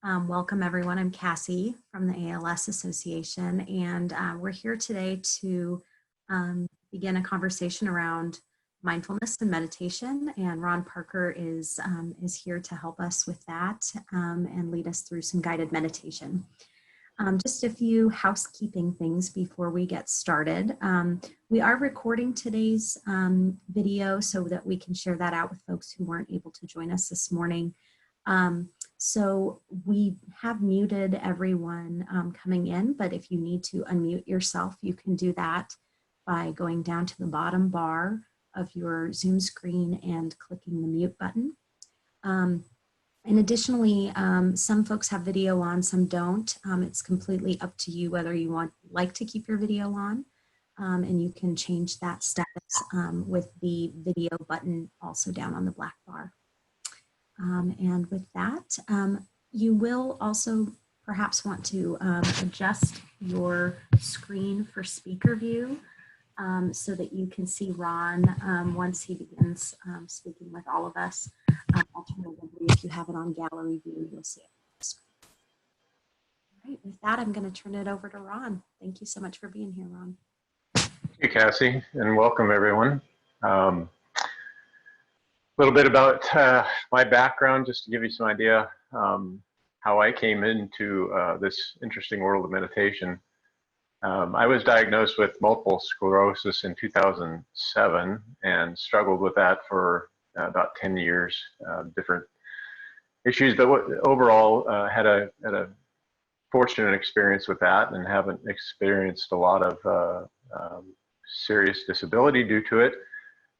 Welcome everyone. I'm Cassie from the ALS Association, and we're here today to begin a conversation around mindfulness and meditation. And Ron Parker is here to help us with that and lead us through some guided meditation. Just a few housekeeping things before we get started. We are recording today's video so that we can share that out with folks who weren't able to join us this morning. So we have muted everyone coming in, but if you need to unmute yourself, you can do that by going down to the bottom bar of your Zoom screen and clicking the mute button. And additionally, some folks have video on, some don't. It's completely up to you whether you like to keep your video on, and you can change that status with the video button also down on the black bar. And with that, you will also perhaps want to adjust your screen for speaker view so that you can see Ron once he begins speaking with all of us. Alternatively, if you have it on gallery view, you'll see it on the screen. All right, with that, I'm going to turn it over to Ron. Thank you so much for being here, Ron. Thank you, Cassie, and welcome everyone. A little bit about my background, just to give you some idea how I came into this interesting world of meditation. I was diagnosed with multiple sclerosis in 2007 and struggled with that for about 10 years, different issues, but overall had a fortunate experience with that and haven't experienced a lot of serious disability due to it.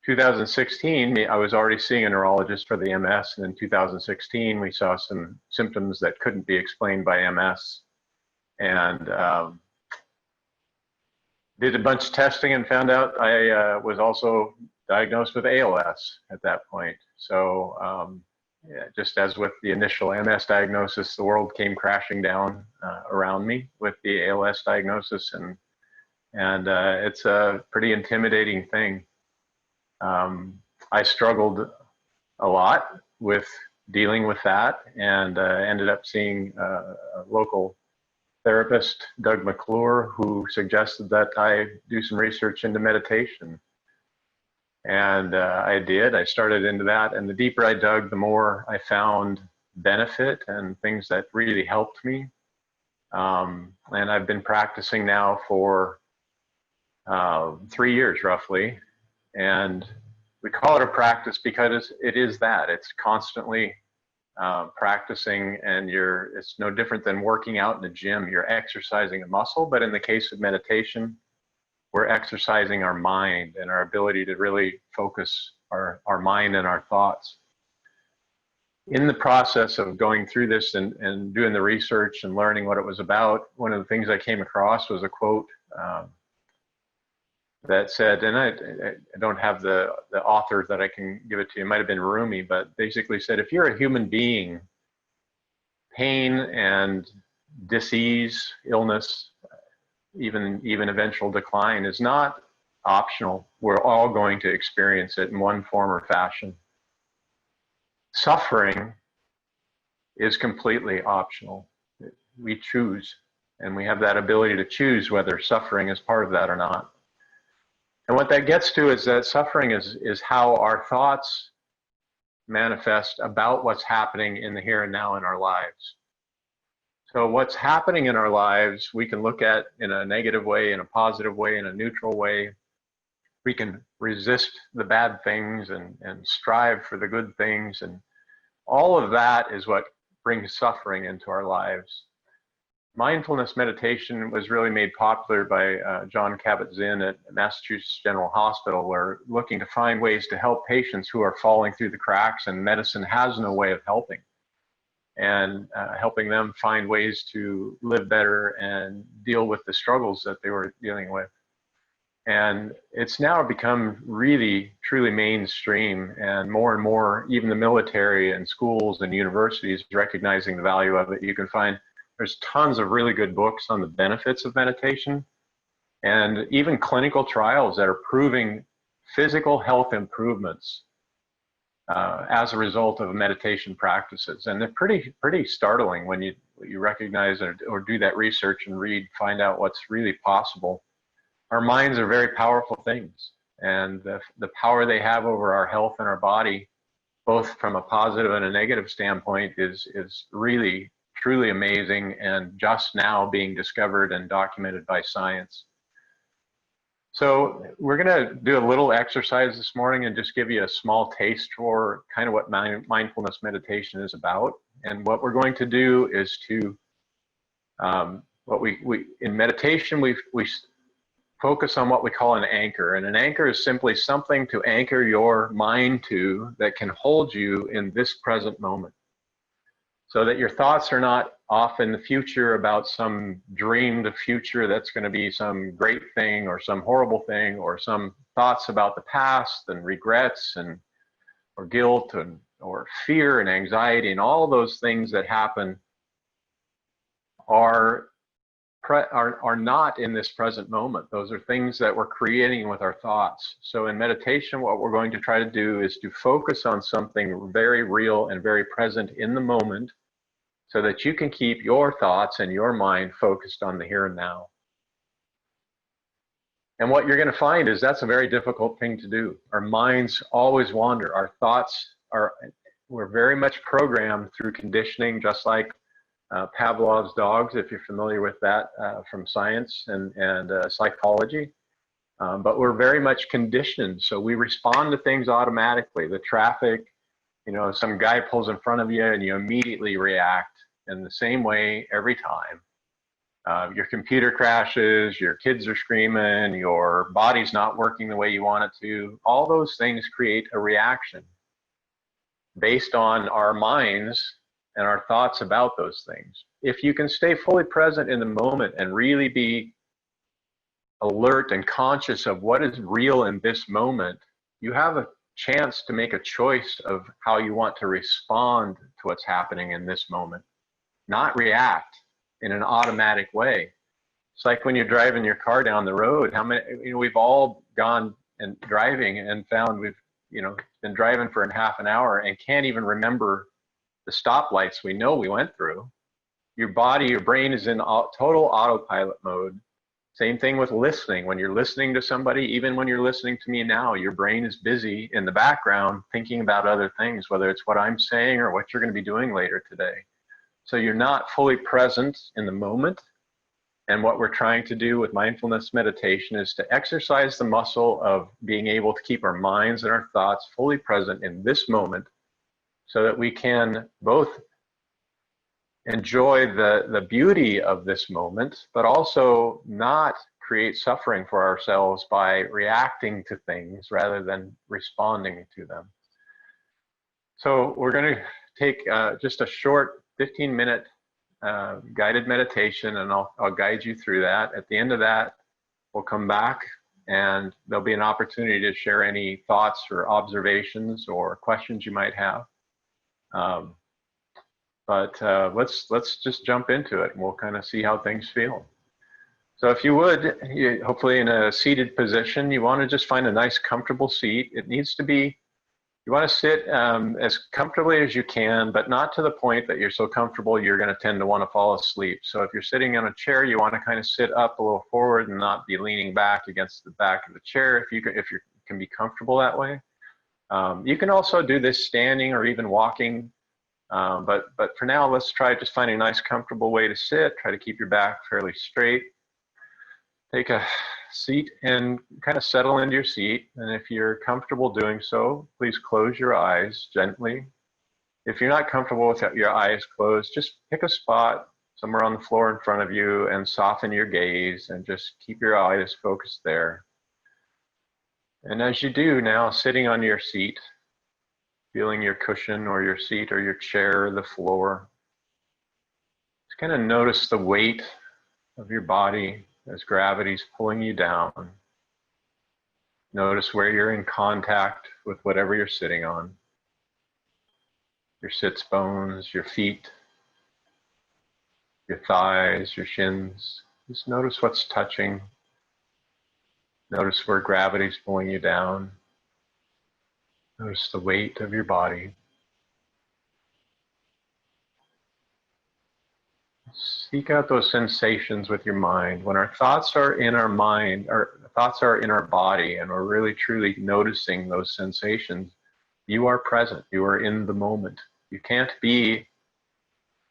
2016, I was already seeing a neurologist for the MS, and in 2016, we saw some symptoms that couldn't be explained by MS, and did a bunch of testing and found out I was also diagnosed with ALS at that point. So yeah, just as with the initial MS diagnosis, the world came crashing down around me with the ALS diagnosis, and it's a pretty intimidating thing. I struggled a lot with dealing with that, and ended up seeing a local therapist, Doug McClure, who suggested that I do some research into meditation. And I did. I started into that, and the deeper I dug, the more I found benefit and things that really helped me. And I've been practicing now for 3 years roughly. And we call it a practice because it is that. It's constantly practicing, and it's no different than working out in the gym. You're exercising a muscle, but in the case of meditation, we're exercising our mind and our ability to really focus our mind and our thoughts. In the process of going through this and doing the research and learning what it was about, one of the things I came across was a quote that said, and I don't have the author that I can give it to you, it might have been Rumi, but basically said, if you're a human being, pain and disease, illness, even eventual decline is not optional. We're all going to experience it in one form or fashion. Suffering is completely optional. We choose, and we have that ability to choose whether suffering is part of that or not. And what that gets to is that suffering is how our thoughts manifest about what's happening in the here and now in our lives. So what's happening in our lives, we can look at in a negative way, in a positive way, in a neutral way. We can resist the bad things and strive for the good things. And all of that is what brings suffering into our lives. Mindfulness meditation was really made popular by John Kabat-Zinn at Massachusetts General Hospital. We're looking to find ways to help patients who are falling through the cracks, and medicine has no way of helping. And helping them find ways to live better and deal with the struggles that they were dealing with. And it's now become really, truly mainstream, and more, even the military and schools and universities recognizing the value of it. You can find there's tons of really good books on the benefits of meditation, and even clinical trials that are proving physical health improvements as a result of meditation practices. And they're pretty startling when you recognize or do that research and find out what's really possible. Our minds are very powerful things, and the power they have over our health and our body, both from a positive and a negative standpoint, is really truly amazing, and just now being discovered and documented by science. So we're going to do a little exercise this morning and just give you a small taste for kind of what mindfulness meditation is about. And what we're going to do is to, in meditation, we focus on what we call an anchor. And an anchor is simply something to anchor your mind to that can hold you in this present moment, so that your thoughts are not off in the future about some dreamed future that's going to be some great thing or some horrible thing, or some thoughts about the past and regrets or guilt or fear and anxiety, and all those things that happen are not in this present moment. Those are things that we're creating with our thoughts. So in meditation, what we're going to try to do is to focus on something very real and very present in the moment, so that you can keep your thoughts and your mind focused on the here and now. And what you're going to find is that's a very difficult thing to do. Our minds always wander. Our thoughts we're very much programmed through conditioning, just like Pavlov's dogs, if you're familiar with that from science and psychology. But we're very much conditioned, so we respond to things automatically. The traffic, some guy pulls in front of you and you immediately react in the same way every time. Your computer crashes, your kids are screaming, your body's not working the way you want it to. All those things create a reaction based on our minds and our thoughts about those things. If you can stay fully present in the moment and really be alert and conscious of what is real in this moment, you have a chance to make a choice of how you want to respond to what's happening in this moment, not react in an automatic way. It's like when you're driving your car down the road. We've all gone and driving and found we've been driving for half an hour and can't even remember the stoplights we know we went through. Your brain is in total autopilot mode. Same thing with listening. When you're listening to somebody, even when you're listening to me now, your brain is busy in the background thinking about other things, whether it's what I'm saying or what you're going to be doing later today. So you're not fully present in the moment. And what we're trying to do with mindfulness meditation is to exercise the muscle of being able to keep our minds and our thoughts fully present in this moment, so that we can both enjoy the beauty of this moment, but also not create suffering for ourselves by reacting to things rather than responding to them. So we're going to take just a short 15-minute guided meditation, and I'll guide you through that. At the end of that, we'll come back and there'll be an opportunity to share any thoughts or observations or questions you might have. But let's just jump into it, and we'll kind of see how things feel. So if you would, hopefully in a seated position, you want to just find a nice comfortable seat. It needs to be, you want to sit as comfortably as you can, but not to the point that you're so comfortable you're going to tend to want to fall asleep. So if you're sitting on a chair, you want to kind of sit up a little forward and not be leaning back against the back of the chair if you can be comfortable that way. You can also do this standing or even walking. But for now, let's try just finding a nice comfortable way to sit. Try to keep your back fairly straight. Take a seat and kind of settle into your seat. And if you're comfortable doing so, please close your eyes gently. If you're not comfortable with your eyes closed, just pick a spot somewhere on the floor in front of you and soften your gaze and just keep your eyes focused there. And as you do now, sitting on your seat, feeling your cushion or your seat or your chair or the floor, just kind of notice the weight of your body as gravity's pulling you down. Notice where you're in contact with whatever you're sitting on. Your sits bones, your feet, your thighs, your shins. Just notice what's touching. Notice where gravity's pulling you down. Notice the weight of your body. Seek out those sensations with your mind. When our thoughts are in our mind, our thoughts are in our body, and we're really truly noticing those sensations, you are present. You are in the moment. You can't be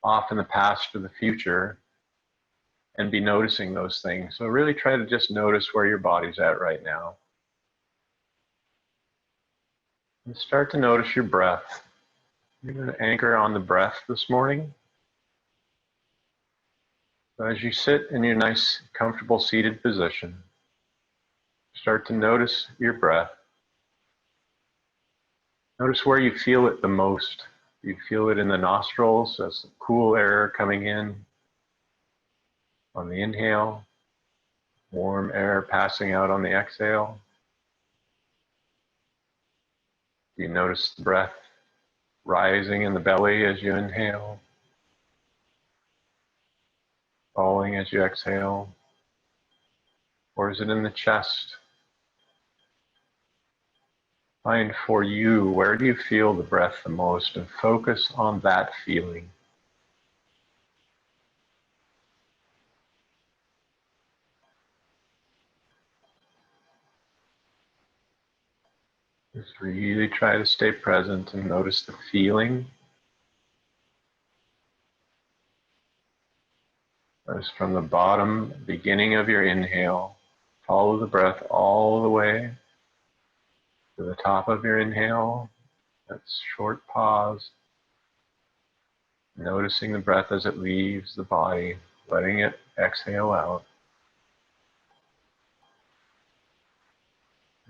off in the past or the future and be noticing those things. So really try to just notice where your body's at right now. And start to notice your breath. You're going to anchor on the breath this morning. So as you sit in your nice, comfortable seated position, start to notice your breath. Notice where you feel it the most. You feel it in the nostrils as the cool air coming in on the inhale, warm air passing out on the exhale. You notice the breath rising in the belly as you inhale, falling as you exhale, or is it in the chest? Find for you, where do you feel the breath the most, and focus on that feeling. Just really try to stay present and notice the feeling. Notice from the bottom, beginning of your inhale, follow the breath all the way to the top of your inhale. That short pause. Noticing the breath as it leaves the body, letting it exhale out.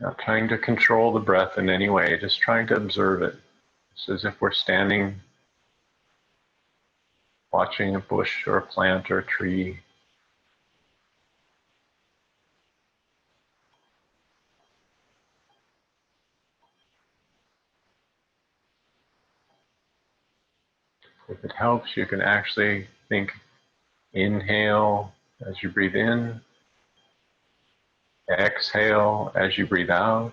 Not trying to control the breath in any way, just trying to observe it. It's as if we're standing, watching a bush or a plant or a tree. If it helps, you can actually think, inhale as you breathe in, exhale as you breathe out.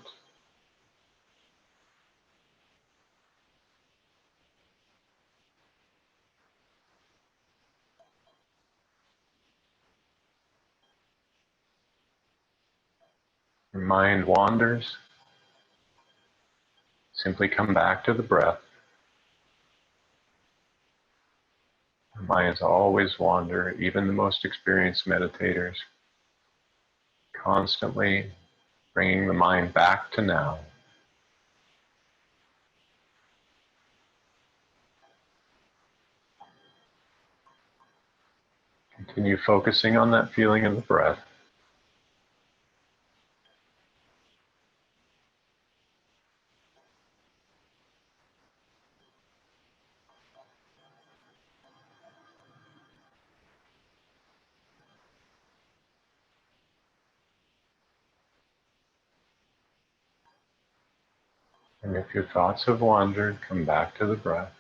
Your mind wanders, simply come back to the breath. Our minds always wander, even the most experienced meditators, constantly bringing the mind back to now. Continue focusing on that feeling of the breath. And if your thoughts have wandered, come back to the breath.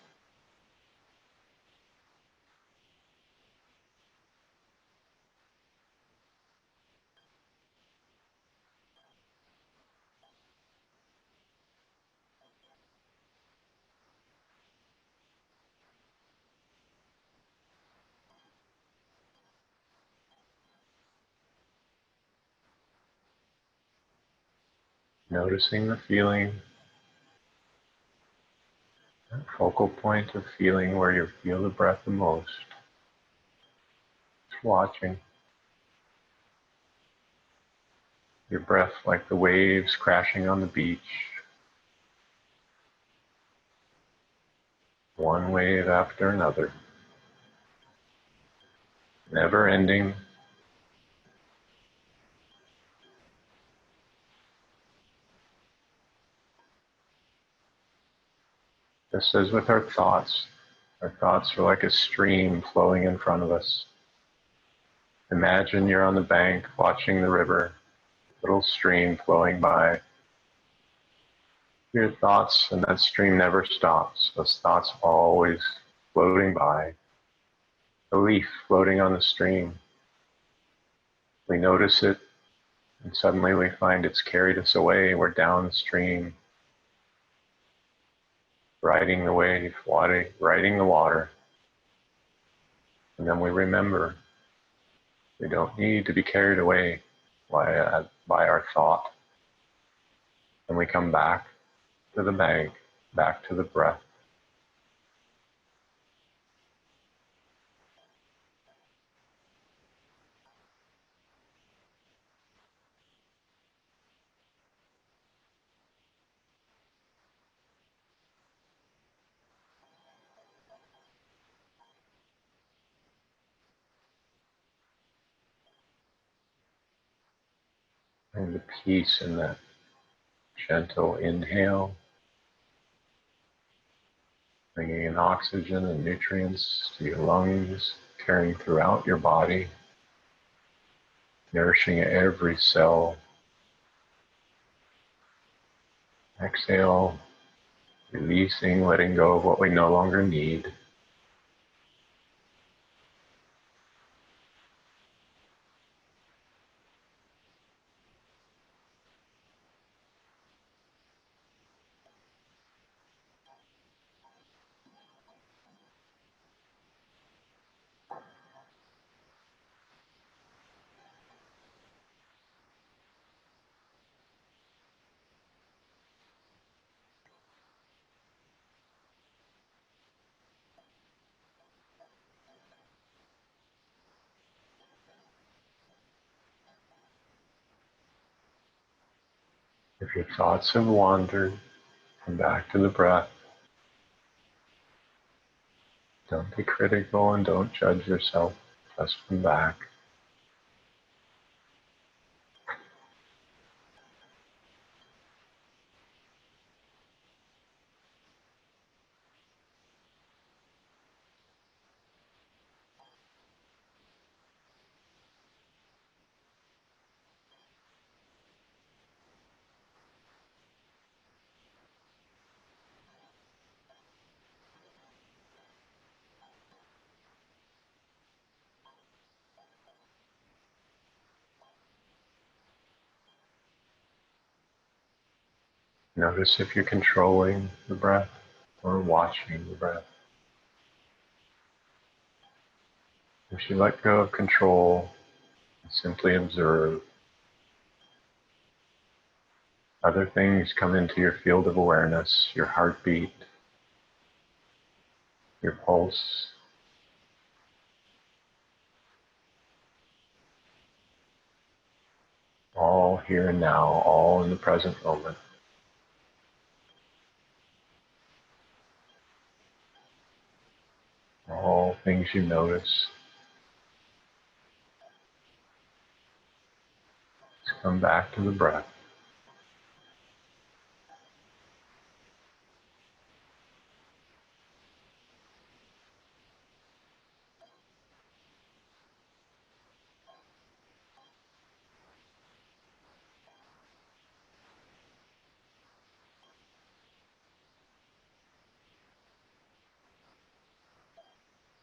Noticing the feeling, that focal point of feeling where you feel the breath the most. Just watching your breath like the waves crashing on the beach. One wave after another. Never ending. Just as with our thoughts are like a stream flowing in front of us. Imagine you're on the bank watching the river, little stream flowing by. Your thoughts and that stream never stops. Those thoughts always floating by. A leaf floating on the stream. We notice it, and suddenly we find it's carried us away. We're downstream. riding the wave, riding the water. And then we remember we don't need to be carried away by our thought. And we come back to the bank, back to the breath. And the peace in that gentle inhale, bringing in oxygen and nutrients to your lungs, carrying throughout your body, nourishing every cell. Exhale, releasing, letting go of what we no longer need. If your thoughts have wandered, come back to the breath. Don't be critical and don't judge yourself. Just come back. Notice if you're controlling the breath or watching the breath. If you let go of control and simply observe, other things come into your field of awareness, your heartbeat, your pulse, all here and now, all in the present moment. All things you notice. Just come back to the breath.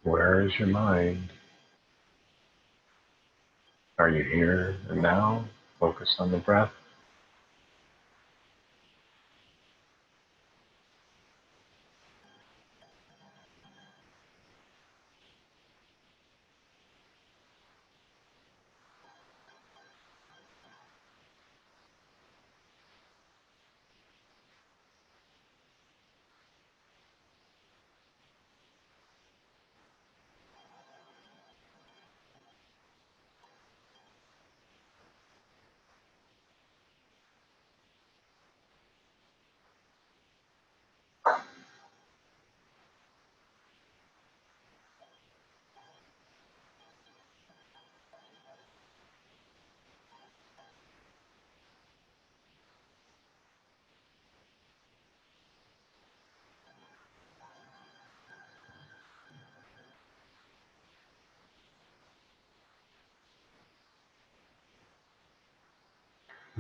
Where is your mind? Are you here and now? Focus on the breath.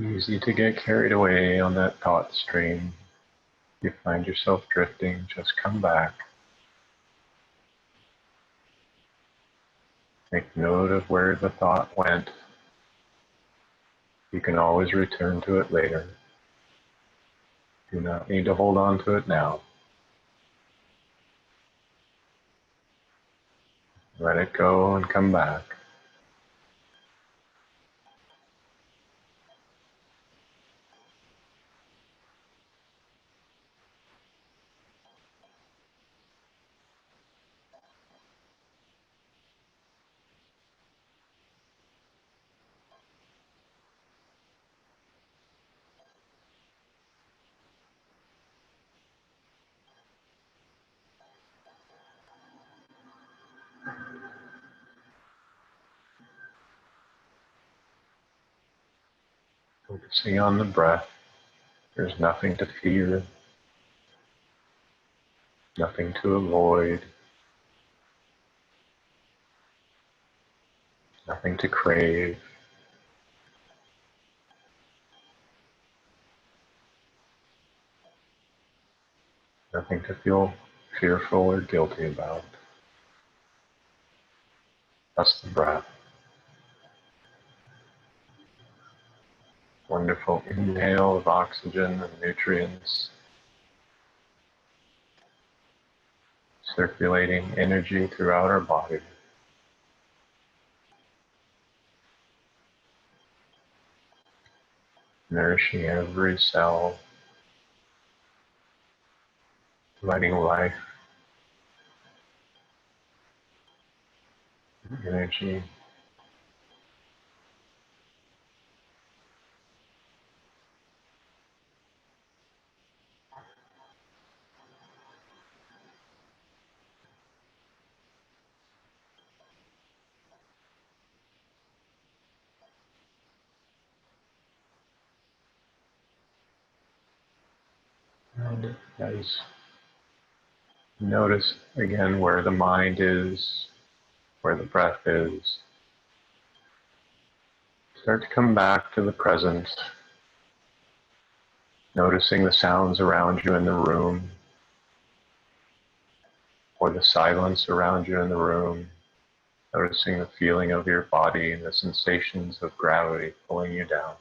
Easy to get carried away on that thought stream. If you find yourself drifting, just come back. Make note of where the thought went. You can always return to it later. Do not need to hold on to it now. Let it go and come back. Focusing on the breath. There's nothing to fear, nothing to avoid, nothing to crave. Nothing to feel fearful or guilty about. Just the breath. Wonderful inhale of oxygen and nutrients, circulating energy throughout our body. Nourishing every cell, providing life, energy. And as notice again where the mind is, where the breath is, start to come back to the present, noticing the sounds around you in the room, or the silence around you in the room, noticing the feeling of your body and the sensations of gravity pulling you down.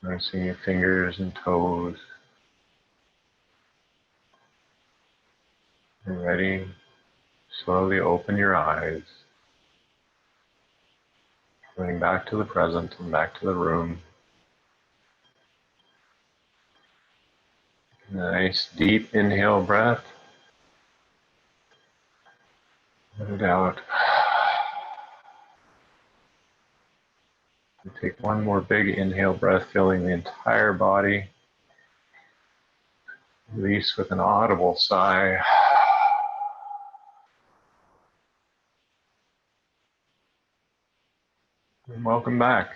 Noticing your fingers and toes. And ready, slowly open your eyes, coming back to the present and back to the room. Nice deep inhale breath. Let it out. And take one more big inhale breath, filling the entire body. Release with an audible sigh. And welcome back.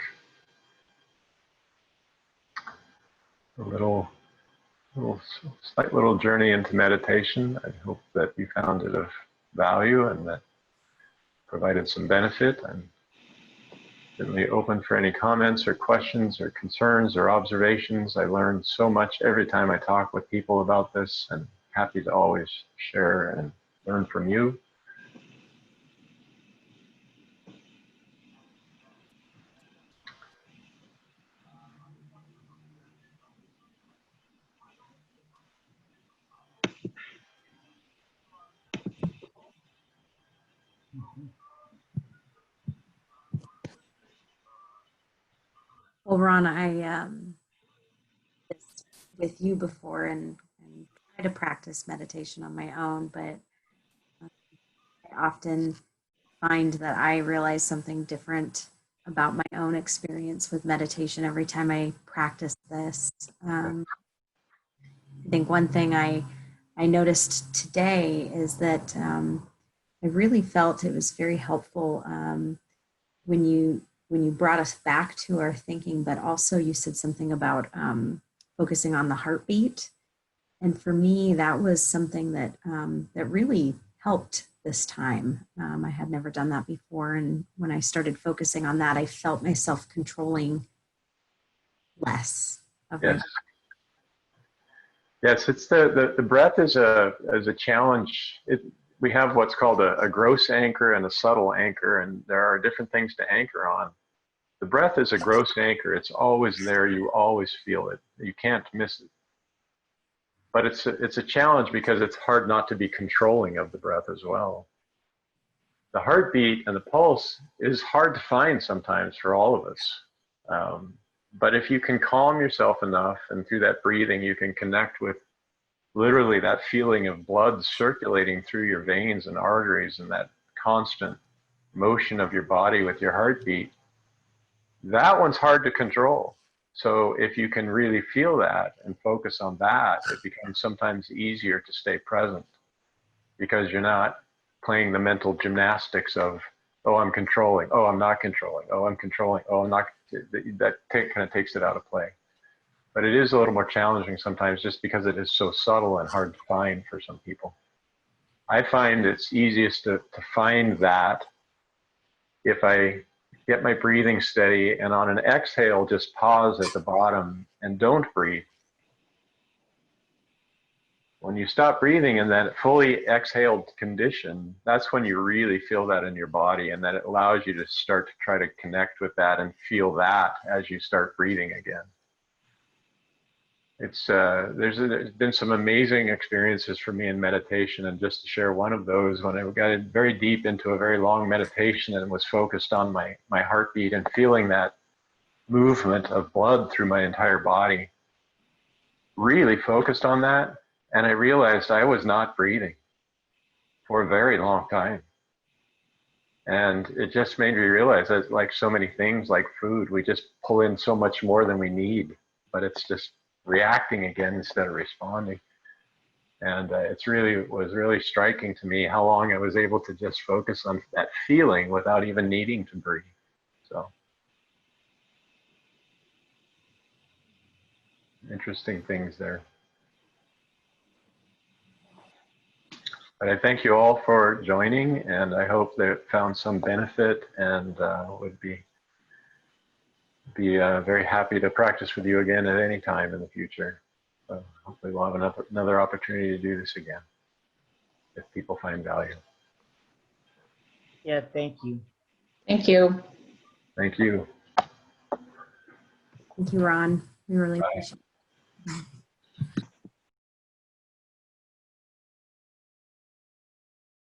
Slight little journey into meditation. I hope that you found it of value and that provided some benefit. I'm certainly open for any comments or questions or concerns or observations. I learn so much every time I talk with people about this, and happy to always share and learn from you. Well, Ron, I was with you before and try to practice meditation on my own, but I often find that I realize something different about my own experience with meditation every time I practice this. I think one thing I noticed today is that I really felt it was very helpful when you brought us back to our thinking, but also you said something about focusing on the heartbeat. And for me, that was something that that really helped this time. I had never done that before, and when I started focusing on that, I felt myself controlling less of my. Yes. Yes, it's the breath is a challenge. We have what's called a gross anchor and a subtle anchor, and there are different things to anchor on. The breath is a gross anchor. It's always there. You always feel it. You can't miss it. But it's a challenge because it's hard not to be controlling of the breath as well. The heartbeat and the pulse is hard to find sometimes for all of us. But if you can calm yourself enough, and through that breathing, you can connect with literally that feeling of blood circulating through your veins and arteries, and that constant motion of your body with your heartbeat, that one's hard to control. So if you can really feel that and focus on that, it becomes sometimes easier to stay present, because you're not playing the mental gymnastics of, oh, I'm controlling, oh, I'm not controlling, oh, I'm controlling, oh, I'm not. That kind of takes it out of play. But it is a little more challenging sometimes, just because it is so subtle and hard to find for some people. I find it's easiest to find that if I get my breathing steady, and on an exhale, just pause at the bottom and don't breathe. When you stop breathing in that fully exhaled condition, that's when you really feel that in your body, and that it allows you to start to try to connect with that and feel that as you start breathing again. It's there's been some amazing experiences for me in meditation, and just to share one of those, when I got very deep into a very long meditation and was focused on my heartbeat and feeling that movement of blood through my entire body, really focused on that, and I realized I was not breathing for a very long time. And it just made me realize that, like so many things, like food, we just pull in so much more than we need, but it's just reacting again instead of responding. And was really striking to me how long I was able to just focus on that feeling without even needing to breathe. So interesting things there. But I thank you all for joining, and I hope that it found some benefit, and would be very happy to practice with you again at any time in the future. So hopefully we'll have another opportunity to do this again if people find value. Yeah, thank you. Thank you. Thank you. Thank you, Ron. We really Bye. appreciate it.